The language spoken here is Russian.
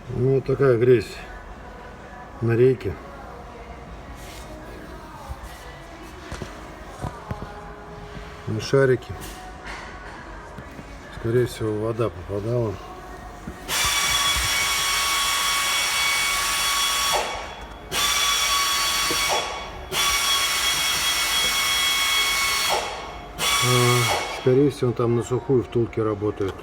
Ну, вот такая грязь на рейке. На шарики. Скорее всего, вода попадала. Скорее всего, он там на сухую втулке работает.